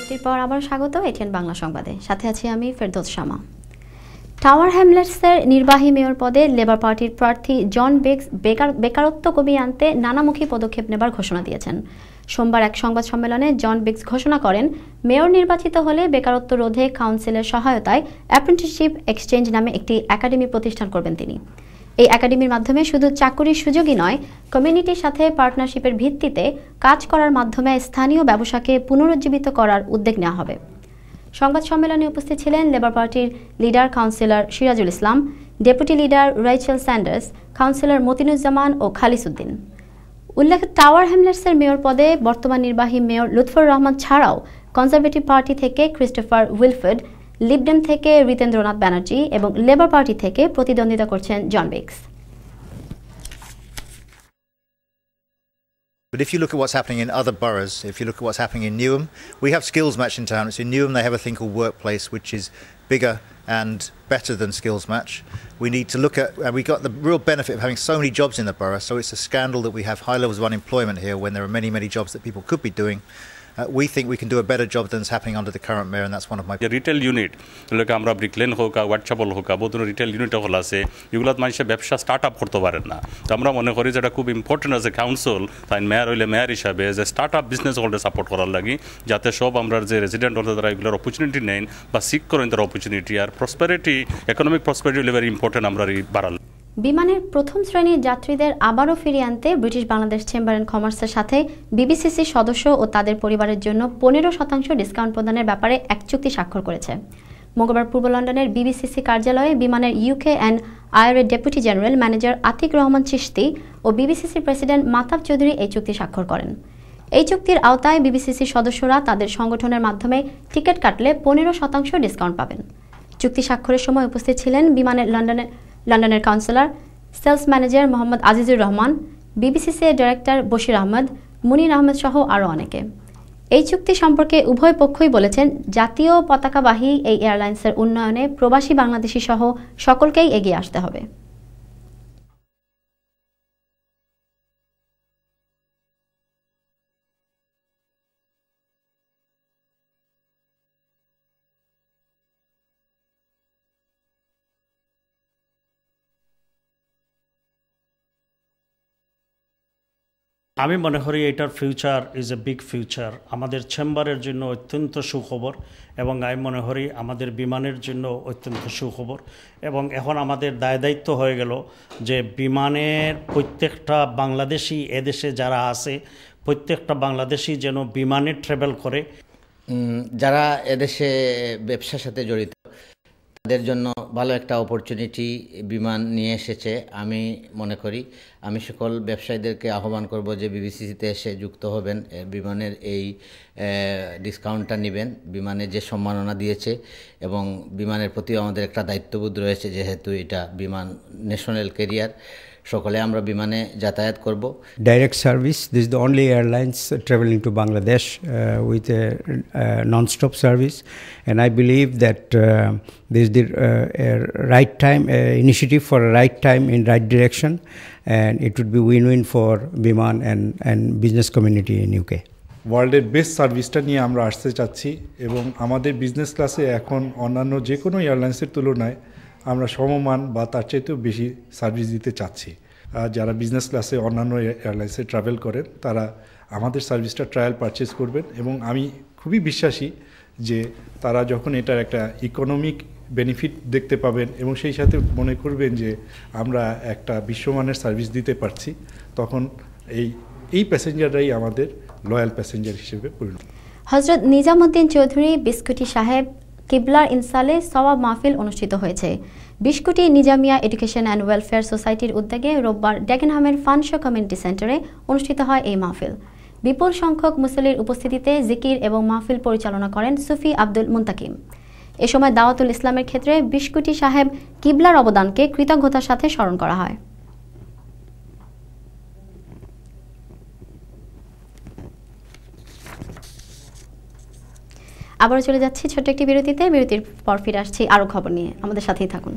বিরতির পর আবার স্বাগত এটিএন বাংলা সংবাদে। সাথে আছি আমি ফেরদৌস শামা। টাওয়ার হ্যামলেটসের নির্বাহী মেয়র পদে লেবার পার্টির প্রার্থী জন বেক্স বেকারত্ব কমিয়ে আনতে নানামুখী পদক্ষেপ নেবার ঘোষণা দিয়েছেন। সোমবার এক সংবাদ সম্মেলনে জন বেক্স ঘোষণা করেন, মেয়র নির্বাচিত হলে বেকারত্ব রোধে কাউন্সিলের সহায়তায় অ্যাপ্রেন্টিসশিপ এক্সচেঞ্জ নামে একটি একাডেমি প্রতিষ্ঠান করবেন তিনি। এই একাডেমির মাধ্যমে শুধু চাকরির সুযোগই নয়, কমিউনিটির সাথে পার্টনারশিপের ভিত্তিতে কাজ করার মাধ্যমে স্থানীয় ব্যবসাকে পুনরুজ্জীবিত করার উদ্যোগ নেওয়া হবে। সংবাদ সম্মেলনে উপস্থিত ছিলেন লেবার পার্টির leader councillor Sirajul Islam, deputy leader Rachel Sanders, councillor Motinuzzaman ও খালিস উদ্দিন। উল্লেখ্য, টাওয়ার হ্যামলেটসের মেয়র পদে বর্তমান নির্বাহী মেয়র লুৎফর রহমান ছাড়াও কনজারভেটিভ পার্টি থেকে ক্রিস্টোফার উইলফ্রেড, লিবডেম থেকে রিতেন্দ্রনাথ ব্যানার্জি এবং লেবার পার্টি থেকে প্রতিদ্বন্দ্বিতা করছেন জন বেক্স। But if you look at what's happening in other boroughs, if you look at what's happening in Newham, we have Skills Match in town. So in Newham they have a thing called Workplace, which is bigger and better than Skills Match. We need to look at, and we got the real benefit of having so many jobs in the borough, so it's a scandal that we have high levels of unemployment here when there are many, many jobs that people could be doing. We think we can do a better job than is happening under the current mayor, and that's one of my... retail unit লোক আমরা Brick Lane হোক হোয়াটসঅ্যাপল হোক বহুত retail unit হল আছে, এগুলোত মানুষের ব্যবসা start up করতে পারেন না। তো আমরা মনে করি যেটা খুব ইম্পর্টেন্ট আছে কাউন্সিল তাই মেয়র হইলে মেয়র হিসাবে যে স্টার্ট আপ বিজনেস হলটা সাপোর্ট করার লাগি, যাতে সব আমরা যে রেসিডেন্ট হলে তারা এগুলোর অপরচুনিটি নেন বা সিক করেন তার অপরচুনিটি। আর প্রসপারিটি, ইকোনমিক প্রসপারিটি হলে ভেরি ইম্পর্টেন্ট আমরা বাড়াল। বিমানের প্রথম শ্রেণীর যাত্রীদের আবারও ফিরিয়ে আনতে ব্রিটিশ বাংলাদেশ চেম্বার অ্যান্ড কমার্সের সাথে বিবিসিসি সদস্য ও তাদের পরিবারের জন্য 15% ডিসকাউন্ট প্রদানের ব্যাপারে এক চুক্তি স্বাক্ষর করেছে। মঙ্গলবার পূর্ব লন্ডনের বিবিসিসি কার্যালয়ে বিমানের ইউকে অ্যান্ড আইআরের deputy general manager Atiq Rahman Chishti ও বিবিসিসির প্রেসিডেন্ট মাতাব চৌধুরী এই চুক্তি স্বাক্ষর করেন। এই চুক্তির আওতায় বিবিসিসির সদস্যরা তাদের সংগঠনের মাধ্যমে টিকিট কাটলে 15% ডিসকাউন্ট পাবেন। চুক্তি স্বাক্ষরের সময় উপস্থিত ছিলেন বিমানের লন্ডনের councillor, sales manager Mohammad Azizur Rahman, BBCC director Bashir Ahmad, Munir Ahmed সহ আরও অনেকে। এই চুক্তি সম্পর্কে উভয় পক্ষই বলেছেন, জাতীয় পতাকাবাহী এই এয়ারলাইন্সের উন্নয়নে প্রবাসী বাংলাদেশি সহ সকলকেই এগিয়ে আসতে হবে। আমি মনে করি এটার future is a big future. আমাদের চেম্বারের জন্য অত্যন্ত সুখবর এবং আমি মনে করি আমাদের বিমানের জন্য অত্যন্ত সুখবর। এবং এখন আমাদের দায়িত্ব হয়ে গেল যে বিমানের প্রত্যেকটা বাংলাদেশি এদেশে যারা আছে প্রত্যেকটা বাংলাদেশি যেন বিমানে ট্রাভেল করে। যারা এদেশে ব্যবসার সাথে জড়িত তাদের জন্য ভালো একটা অপরচুনিটি বিমান নিয়ে এসেছে। আমি মনে করি আমি সকল ব্যবসায়ীদেরকে আহ্বান করব যে বিবিসিসিতে এসে যুক্ত হবেন, বিমানের এই ডিসকাউন্টটা নেবেন। বিমানে যে সম্মাননা দিয়েছে এবং বিমানের প্রতিও আমাদের একটা দায়িত্ববোধ রয়েছে, যেহেতু এটা বিমান ন্যাশনাল ক্যারিয়ার, সকলে আমরা বিমানে যাতায়াত করব। Direct service, this is the only airlines traveling to Bangladesh with a non-stop service, and I believe that this is the right time initiative for a right time in right direction, and it would be win-win for Biman and business community in UK. ওয়ার্ল্ডের best সার্ভিসটা নিয়ে আমরা আসতে চাচ্ছি এবং আমাদের business ক্লাসে এখন অন্যান্য যে কোনো এয়ারলাইন্সের তুলনায় আমরা সমমান বা তার চাইতেও বেশি সার্ভিস দিতে চাচ্ছি। যারা বিজনেস ক্লাসে অন্যান্য এয়ারলাইন্সে ট্রাভেল করেন তারা আমাদের সার্ভিসটা ট্রায়াল পারচেজ করবেন এবং আমি খুবই বিশ্বাসী যে তারা যখন এটার একটা ইকোনমিক বেনিফিট দেখতে পাবেন এবং সেই সাথে মনে করবেন যে আমরা একটা বিশ্বমানের সার্ভিস দিতে পারছি, তখন এই প্যাসেঞ্জাররাই আমাদের লয়াল প্যাসেঞ্জার হিসেবে পরিণত। হযরত নিজামুদ্দিন চৌধুরী বিস্কুটি সাহেব কিবলার ইনসালে সওয়াব মাহফিল অনুষ্ঠিত হয়েছে। বিস্কুটি নিজামিয়া এডুকেশন অ্যান্ড ওয়েলফেয়ার সোসাইটির উদ্যোগে রোববার ডেকেনহামের ফানশো কমিউনিটি সেন্টারে অনুষ্ঠিত হয় এই মাহফিল। বিপুল সংখ্যক মুসল্লির উপস্থিতিতে জিকির এবং মাহফিল পরিচালনা করেন সুফি আব্দুল মুন্তাকিম। এ সময় দাওয়াতুল ইসলামের ক্ষেত্রে বিস্কুটি সাহেব কিবলার অবদানকে কৃতজ্ঞতার সাথে স্মরণ করা হয়। আবারও চলে যাচ্ছি ছোট্ট একটি বিরতিতে। বিরতির পর ফিরে আসছি আরও খবর নিয়ে, আমাদের সাথেই থাকুন।